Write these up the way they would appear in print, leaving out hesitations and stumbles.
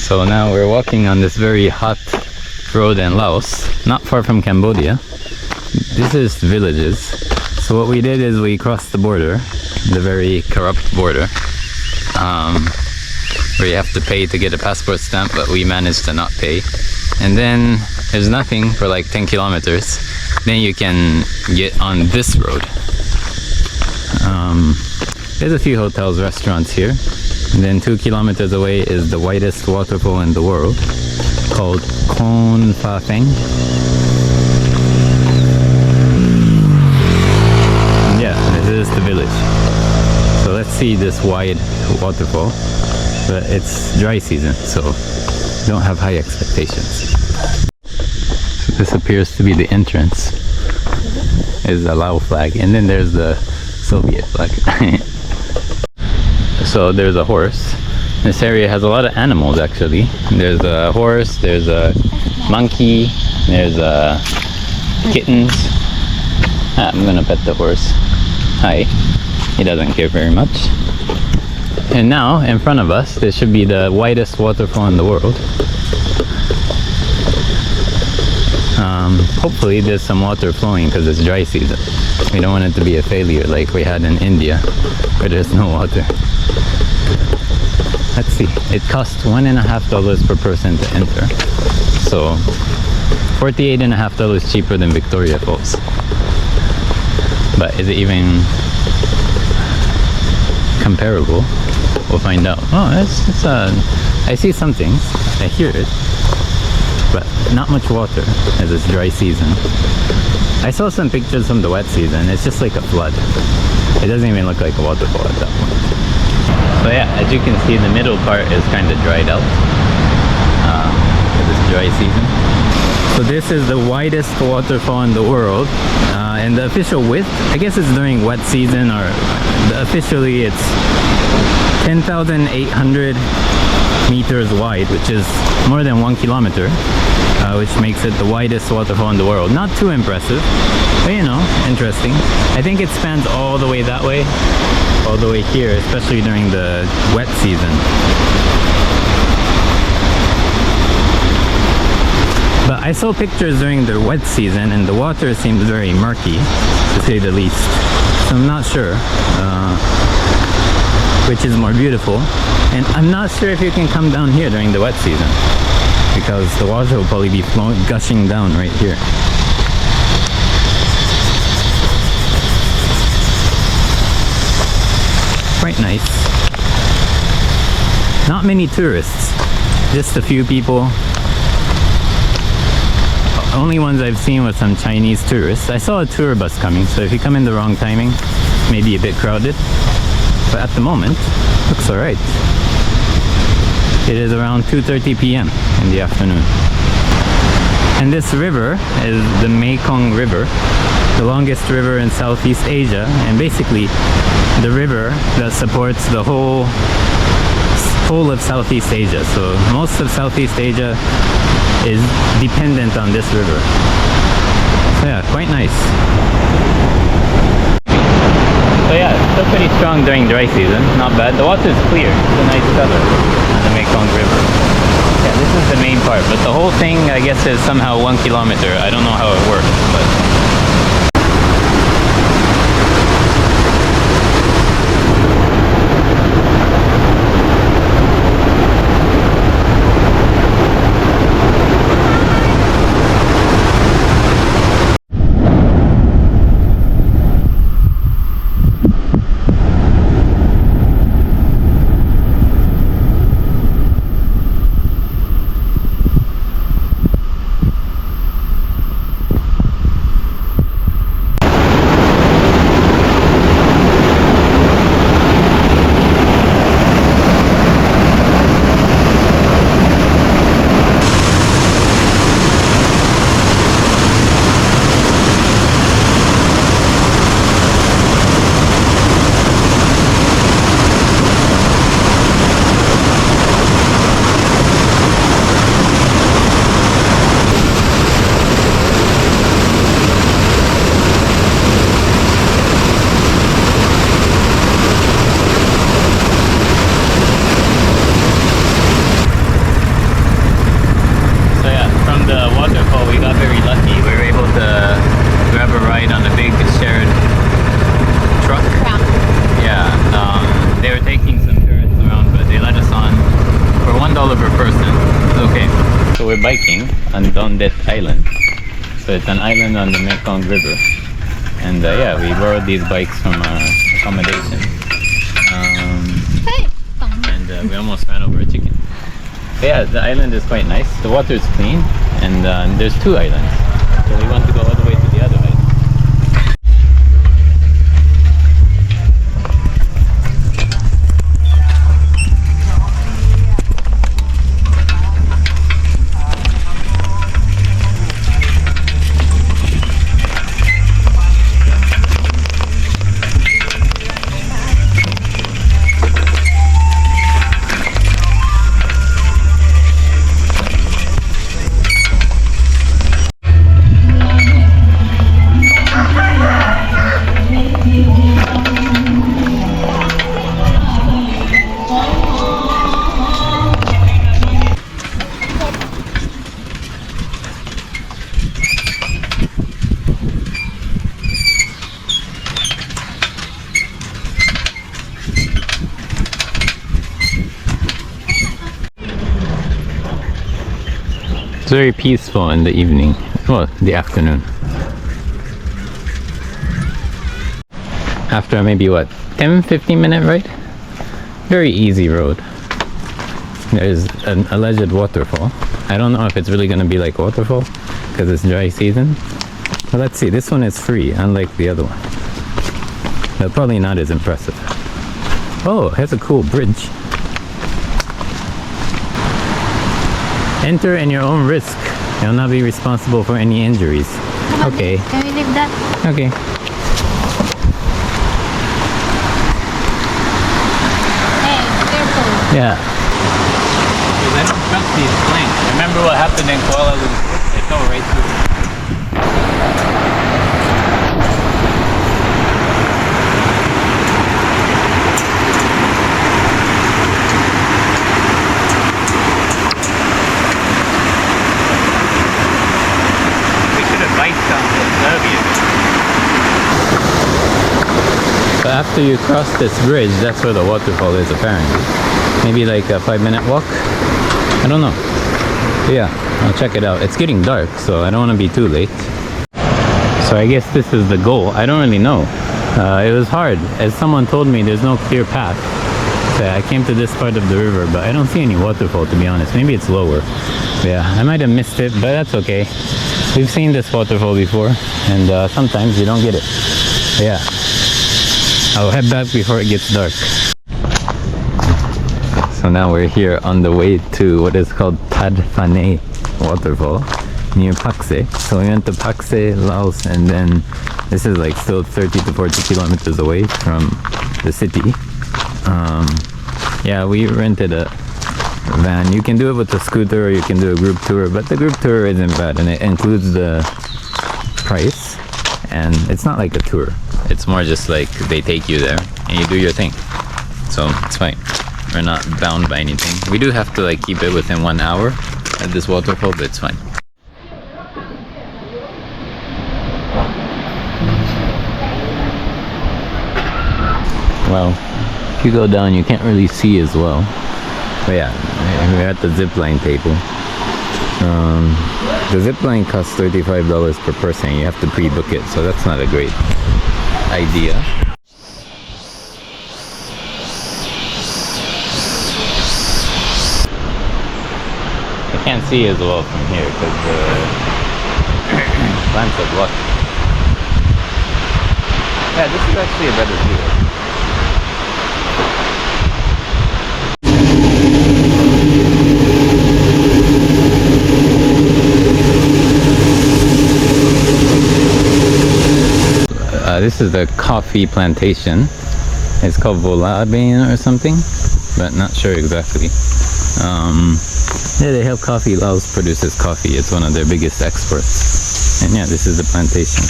So now we're walking on this very hot road in Laos, not far from Cambodia. This is villages. So what we did is we crossed the border, the very corrupt border, where you have to pay to get a passport stamp, but we managed to not pay. And then there's nothing for like 10 kilometers. Then you can get on this road. There's a few hotels, restaurants here. And then 2 kilometers away is the widest waterfall in the world, called Khone Phapheng. Yeah, this is the village. So let's see this wide waterfall. But it's dry season, so don't have high expectations. So this appears to be the entrance. Is the Lao flag, and then there's the Soviet flag. So there's a horse. This area has a lot of animals actually. There's a horse, there's a monkey, there's kittens. I'm gonna pet the horse. Hi. He doesn't care very much. And now, in front of us, this should be the widest waterfall in the world. Hopefully there's some water flowing because it's dry season. We don't want it to be a failure like we had in India, where there's no water. Let's see. It costs $1.50 per person to enter. So, $48.50 cheaper than Victoria Falls. But is it even comparable? We'll find out. Oh, I see some things. I hear it. But not much water as it's dry season. I saw some pictures from the wet season. It's just like a flood. It doesn't even look like a waterfall at that point. So yeah, as you can see, the middle part is kind of dried out. It's dry season. So this is the widest waterfall in the world. And the official width, I guess it's during wet season, or officially it's 10,800 meters wide, which is more than 1 kilometer, which makes it the widest waterfall in the world. Not too impressive, but you know, interesting. I think it spans all the way that way, all the way here, especially during the wet season. But I saw pictures during the wet season and the water seemed very murky, to say the least. So I'm not sure which is more beautiful. And I'm not sure if you can come down here during the wet season, because the water will probably be flowing, gushing down right here. Quite nice. Not many tourists, just a few people. Only ones I've seen was some Chinese tourists. I saw a tour bus coming, so if you come in the wrong timing, maybe a bit crowded. But at the moment, looks alright. It is around 2:30 p.m. in the afternoon. And this river is the Mekong River, the longest river in Southeast Asia, and basically the river that supports the whole of Southeast Asia. So most of Southeast Asia is dependent on this river. So yeah, quite nice. So yeah, it's still pretty strong during dry season, not bad. The water is clear, it's a nice color on the Mekong River. Yeah, this is the main part, but the whole thing I guess is somehow 1 kilometer. I don't know how it works, but we're biking on Dondet Island. So it's an island on the Mekong River. And yeah, we borrowed these bikes from our accommodation. And we almost ran over a chicken. But yeah, the island is quite nice. The water is clean, and there's 2 islands. So we want to go all the way to the other island. It's very peaceful in the evening, well, the afternoon. After maybe what, 10-15 minute ride? Very easy road. There's an alleged waterfall. I don't know if it's really gonna be like waterfall because it's dry season. But let's see, this one is free, unlike the other one. But probably not as impressive. Oh, it has a cool bridge. Enter in your own risk. You'll not be responsible for any injuries. Okay. Can we leave that? Okay. Hey, careful. Yeah. Because I don't trust these planes. Remember what happened in Kuala Lumpur? They fell right through. But after you cross this bridge, that's where the waterfall is apparently. Maybe like a 5-minute walk? I don't know. But yeah, I'll check it out. It's getting dark, so I don't want to be too late. So I guess this is the goal. I don't really know. It was hard. As someone told me, there's no clear path. So I came to this part of the river, but I don't see any waterfall, to be honest. Maybe it's lower. But yeah, I might have missed it, but that's okay. We've seen this waterfall before, and sometimes you don't get it. But yeah, I'll head back before it gets dark. So now we're here on the way to what is called Tadfane waterfall near Pakse. So we went to Pakse, Laos, and then this is like still 30 to 40 kilometers away from the city. Yeah, we rented a van. You can do it with a scooter or you can do a group tour, but the group tour isn't bad and it includes the price, and it's not like a tour. It's more just like they take you there and you do your thing. So it's fine. We're not bound by anything. We do have to like keep it within 1 hour at this waterfall, but it's fine. Well, if you go down you can't really see as well. But yeah, we're at the zipline table. The zipline costs $35 per person. You have to pre-book it, so that's not a great idea. I can't see as well from here because the plants are blocked. Yeah, this is actually a better view. This is a coffee plantation. It's called Bolaven or something, but not sure exactly. Yeah, they have coffee. Laos produces coffee. It's one of their biggest exports. And yeah, this is the plantation.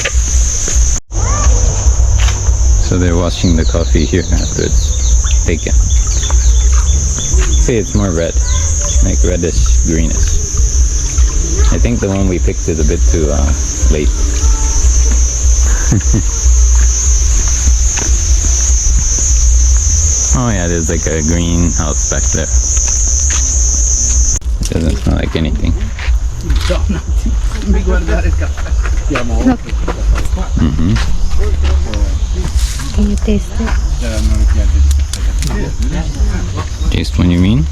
So they're washing the coffee here after it's taken. See, it's more red, like reddish, greenish. I think the one we picked is a bit too late. Oh yeah, there's like a greenhouse back there. It doesn't smell like anything. Can you taste it? Taste one, you mean?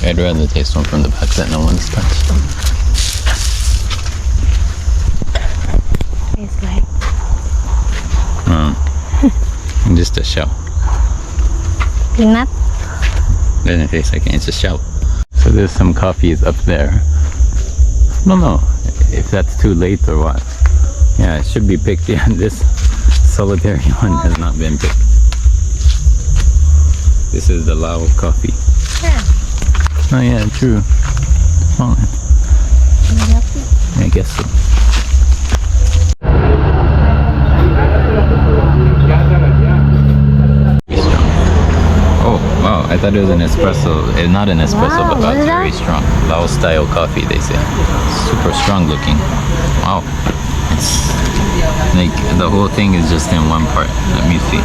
I'd rather taste one from the back that no one's touched. Tastes like Just a shell. peanut. Doesn't taste like it, it's a shell. So there's some coffees up there. I don't know if that's too late or what. Yeah, it should be picked. Yeah, this solitary one has not been picked. This is the Lao coffee. Yeah. Oh yeah, true. Oh, I guess so. Oh wow, I thought it was an espresso. Not an espresso, Wow, but what it's is very that? strong. Lao style coffee, they say. Super strong looking. Wow. It's like the whole thing is just in one part. Let me see.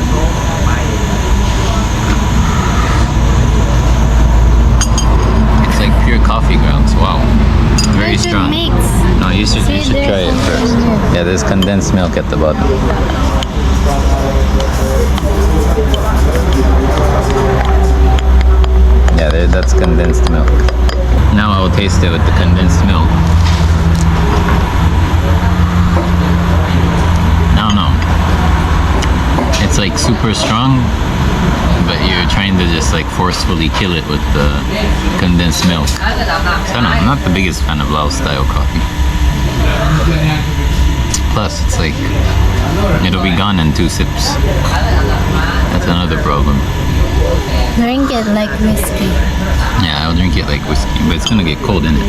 It's like pure coffee grounds. Wow. Very It's a strong. mix. No, you should See, try it there's first. something in Yeah, there's condensed milk at the bottom. Yeah, that's condensed milk. Now I'll taste it with the condensed milk. No. It's like super strong, but you're trying to just like forcefully kill it with the condensed milk. So I don't know, I'm not the biggest fan of Laos style coffee. Plus, it's like, it'll be gone in 2 sips. That's another problem. Drink it like whiskey. Yeah, I'll drink it like whiskey, but it's gonna get cold in it.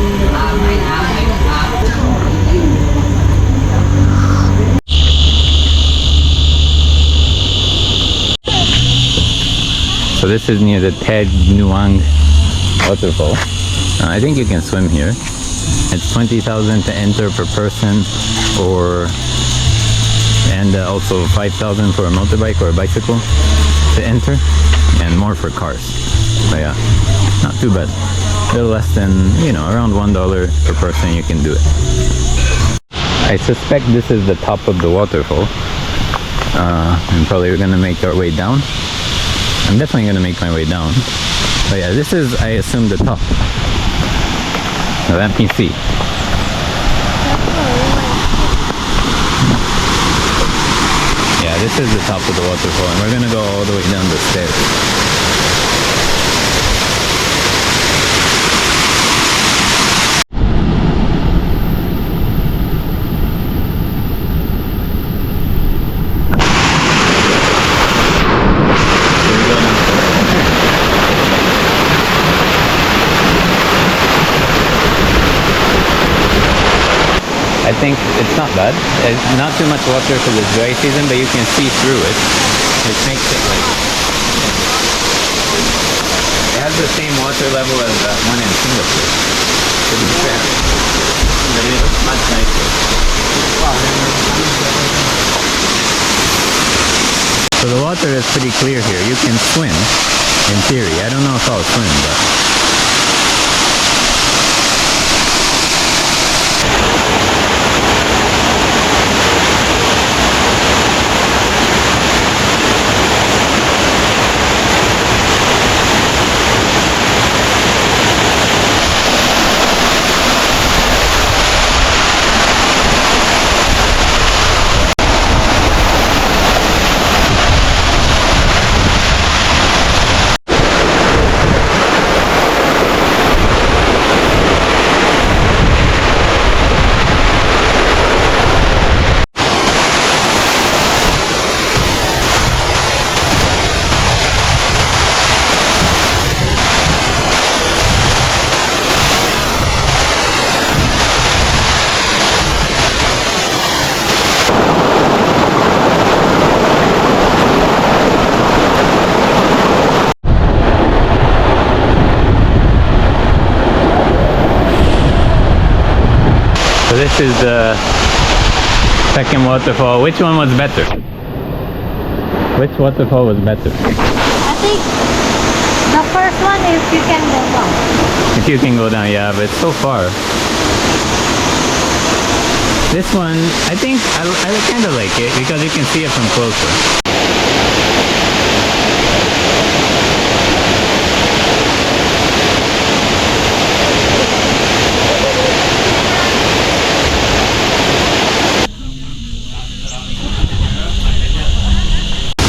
So this is near the Ted Nuang waterfall. I think you can swim here. It's 20,000 to enter per person, and also 5,000 for a motorbike or a bicycle to enter, and more for cars. But yeah, not too bad. A little less than, around $1 per person you can do it. I suspect this is the top of the waterfall. And probably we're gonna make our way down. I'm definitely gonna make my way down. But yeah, this is, I assume, the top. Now let me see. Yeah, this is the top of the waterfall, and we're gonna go all the way down the stairs. I think it's not bad. It's not too much water for the dry season, but you can see through it, which makes it like... It has the same water level as that one in Singapore, to be fair. But it looks much nicer. So the water is pretty clear here. You can swim, in theory. I don't know if I'll swim, but... So this is the second waterfall. Which one was better? Which waterfall was better? I think the first one is you can go down. If you can go down, yeah, but it's so far. This one, I think I kind of like it because you can see it from closer.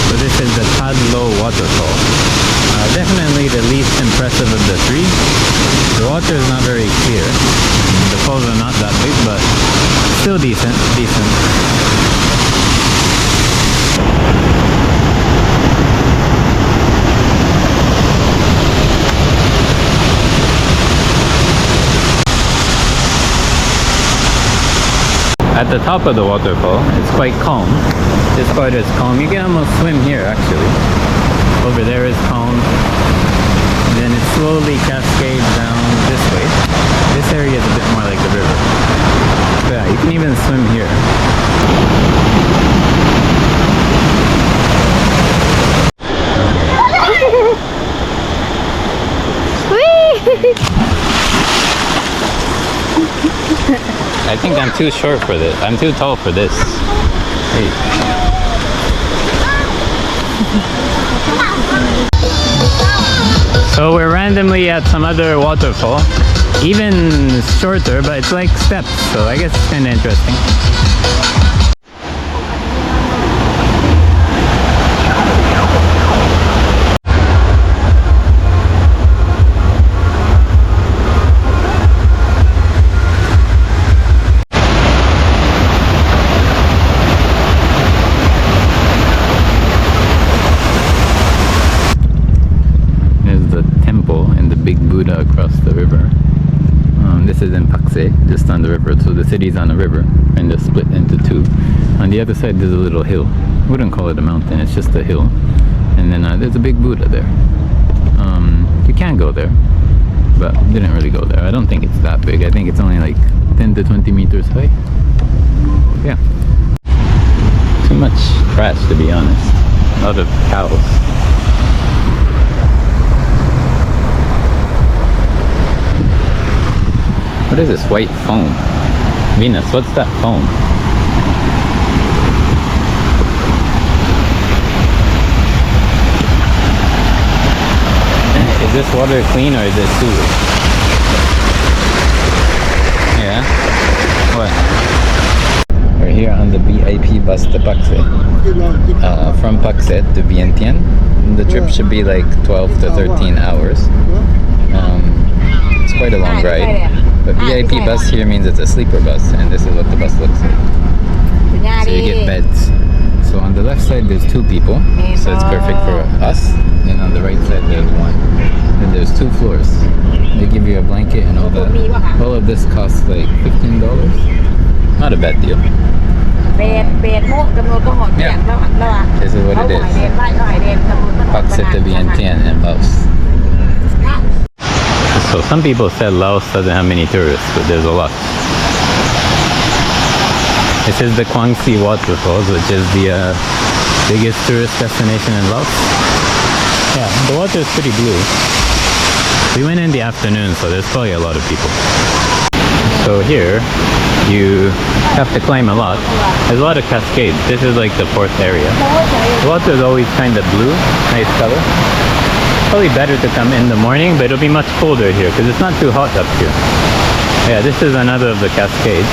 So this is the waterfall. Definitely the least impressive of the three. The water is not very clear. The falls are not that big, but still decent. At the top of the waterfall, it's quite calm. This part is calm. You can almost swim here actually. Over there is calm. And then it slowly cascades down this way. This area is a bit more like the river. So yeah, you can even swim here. I think I'm too short for this. I'm too tall for this. Hey. So we're randomly at some other waterfall. Even shorter, but it's like steps. So I guess it's kind of interesting. Across the river. This is in Pakse, just on the river. So the city's on a river and they're split into two. On the other side there's a little hill. I wouldn't call it a mountain, it's just a hill. And then there's a big Buddha there. You can go there, but didn't really go there. I don't think it's that big. I think it's only like 10 to 20 meters high. Yeah. Too much trash, to be honest. A lot of cows. What is this white foam? Venus, what's that foam? Is this water clean or is it sewage? Yeah? What? We're here on the VIP bus to Pakse. From Pakse to Vientiane. The trip should be like 12 to 13 hours. It's quite a long ride. But VIP bus here means it's a sleeper bus, and this is what the bus looks like. So you get beds. So on the left side there's two people, so it's perfect for us. And on the right side there's one. Then there's two floors. They give you a blanket and all that. All of this costs like $15. Not a bad deal. Yeah. This is what it is. Pakse to Vientiane in Laos. So some people said Laos doesn't have many tourists, but there's a lot. This is the Kuang Si waterfalls, which is the biggest tourist destination in Laos. Yeah, the water is pretty blue. We went in the afternoon, so there's probably a lot of people. So here, you have to climb a lot. There's a lot of cascades. This is like the fourth area. The water is always kind of blue, nice color. Probably better to come in the morning, but it'll be much colder here because it's not too hot up here. Yeah, this is another of the cascades.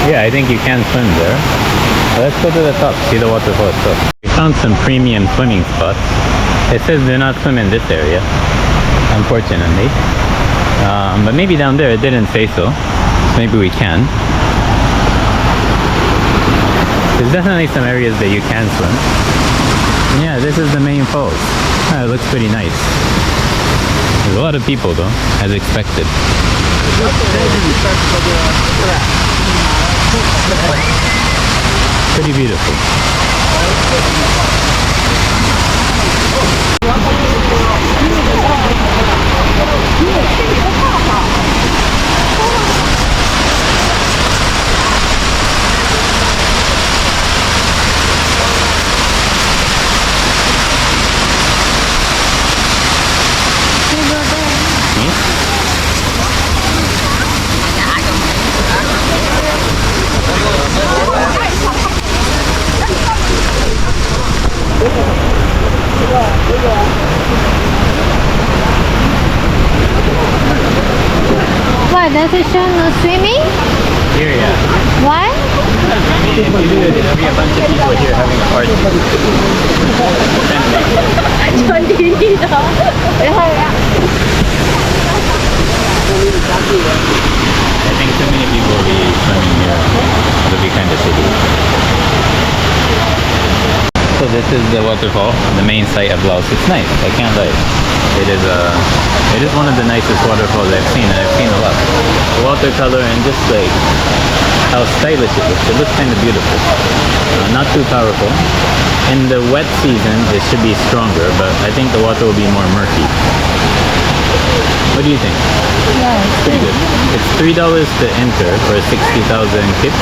Yeah, I think you can swim there. So let's go to the top, see the waterfall itself. We found some premium swimming spots. It says do not swim in this area, unfortunately. But maybe down there it didn't say so. Maybe we can. There's definitely some areas that you can swim. Yeah, this is the main falls. Oh, it looks pretty nice. There's a lot of people though, as expected. Pretty beautiful. does it show no swimming? Here, yeah. Why? I mean, if you do it, there'll be a bunch of people here having a party. I think too many people will be swimming here. It'll be kind of shitty. So this is the waterfall, the main site of Laos. It's nice, I can't lie. It is one of the nicest waterfalls I've seen, and I've seen a lot. The watercolor and just like how stylish it looks. It looks kind of beautiful. Not too powerful. In the wet season, it should be stronger, but I think the water will be more murky. What do you think? Yeah, it's Pretty good. It's $3 to enter for a 60,000 kip,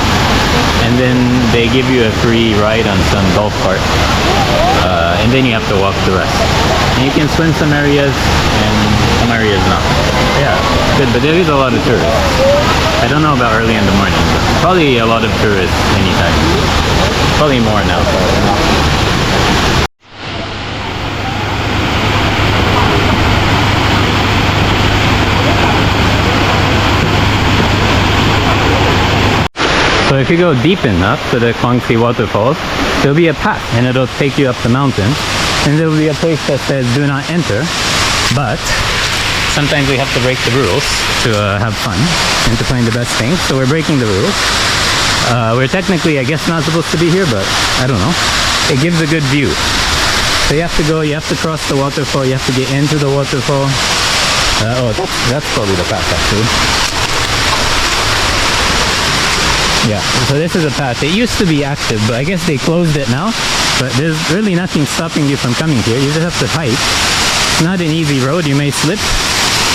and then they give you a free ride on some golf cart, and then you have to walk the rest. And you can swim some areas, and some areas not. Yeah, good, but there is a lot of tourists. I don't know about early in the morning, but probably a lot of tourists anytime. Probably more now. So I don't know. So if you go deep enough to the Kuang Si waterfalls, there'll be a path and it'll take you up the mountain, and there'll be a place that says do not enter, but sometimes we have to break the rules to have fun and to find the best things. So we're breaking the rules. We're technically, I guess, not supposed to be here, but I don't know. It gives a good view. So you have to go, you have to cross the waterfall, you have to get into the waterfall. Oh, that's probably the path actually. Yeah, so this is a path. It used to be active, but I guess they closed it now. But there's really nothing stopping you from coming here. You just have to hike. It's not an easy road. You may slip.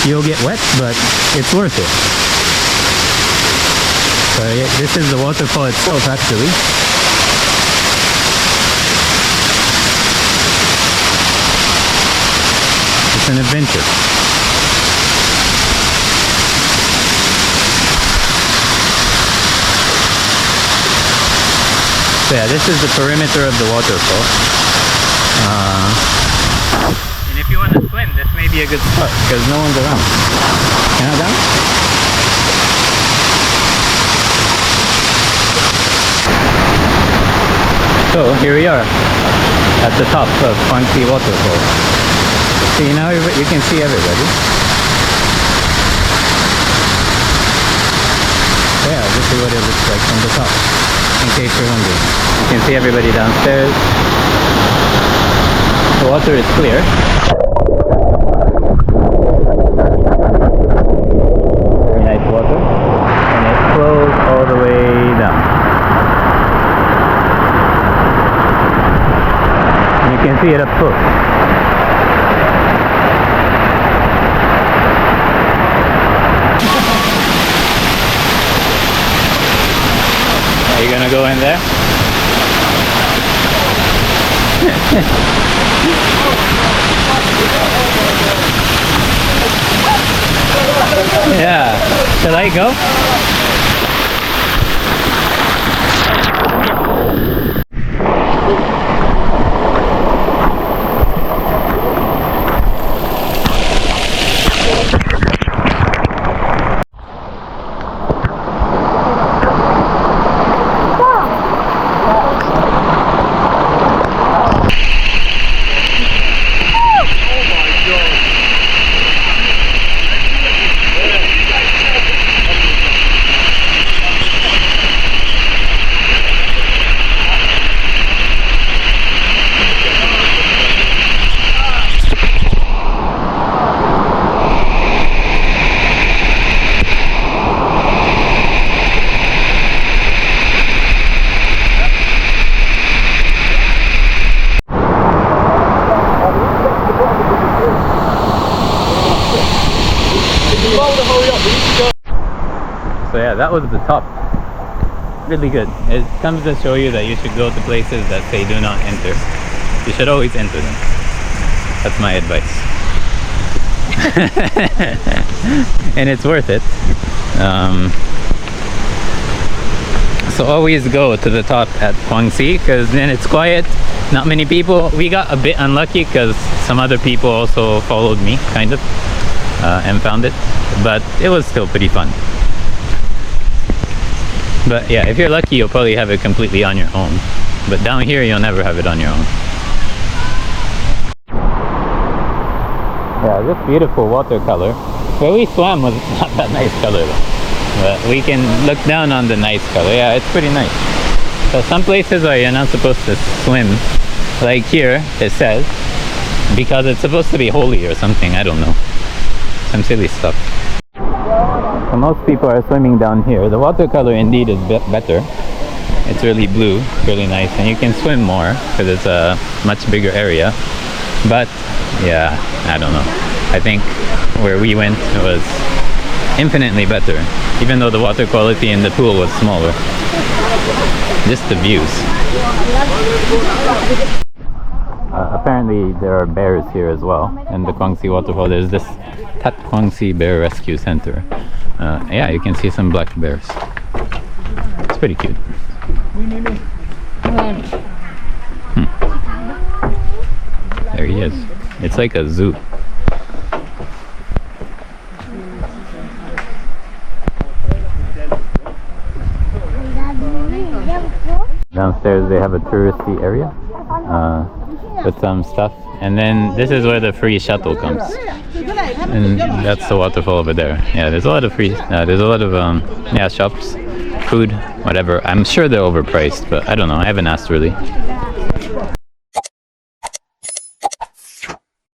You'll get wet, but it's worth it. So yeah, this is the waterfall itself, actually. It's an adventure. So yeah, this is the perimeter of the waterfall. And if you want to swim, this may be a good spot because no one's around. Can I down? So here we are at the top of Kuang Si waterfall. See, now you can see everybody. Yeah, this is what it looks like from the top. In case you're wondering, you can see everybody downstairs. The water is clear. Very nice water, and it flows all the way down. And you can see it up close. Are you gonna go in there? Yeah. Shall I go? So yeah, that was the top. Really good. It comes to show you that you should go to places that say do not enter. You should always enter them. That's my advice. And it's worth it. So always go to the top at Kuang Si, because then it's quiet, not many people. We got a bit unlucky because some other people also followed me, kind of. and found it, but it was still pretty fun. But yeah, if you're lucky, you'll probably have it completely on your own. But down here, you'll never have it on your own. Yeah, this beautiful watercolor. Where we swam was not that nice color though. But we can look down on the nice color. Yeah, it's pretty nice. So some places where you're not supposed to swim, like here, it says, because it's supposed to be holy or something, I don't know. Some silly stuff. So most people are swimming down here. The watercolor indeed is better. It's really blue, really nice, and you can swim more because it's a much bigger area. But yeah, I don't know. I think where we went was infinitely better, even though the water quality in the pool was smaller. Just the views. Apparently there are bears here as well, and the Kuang Si waterfall. There's this Kuang Si Bear Rescue Center. Yeah, you can see some black bears. It's pretty cute. There he is. It's like a zoo. Downstairs they have a touristy area with some stuff, and then this is where the free shuttle comes, and that's the waterfall over there. Yeah, there's a lot of yeah, shops, food, whatever. I'm sure they're overpriced, but I don't know, I haven't asked really.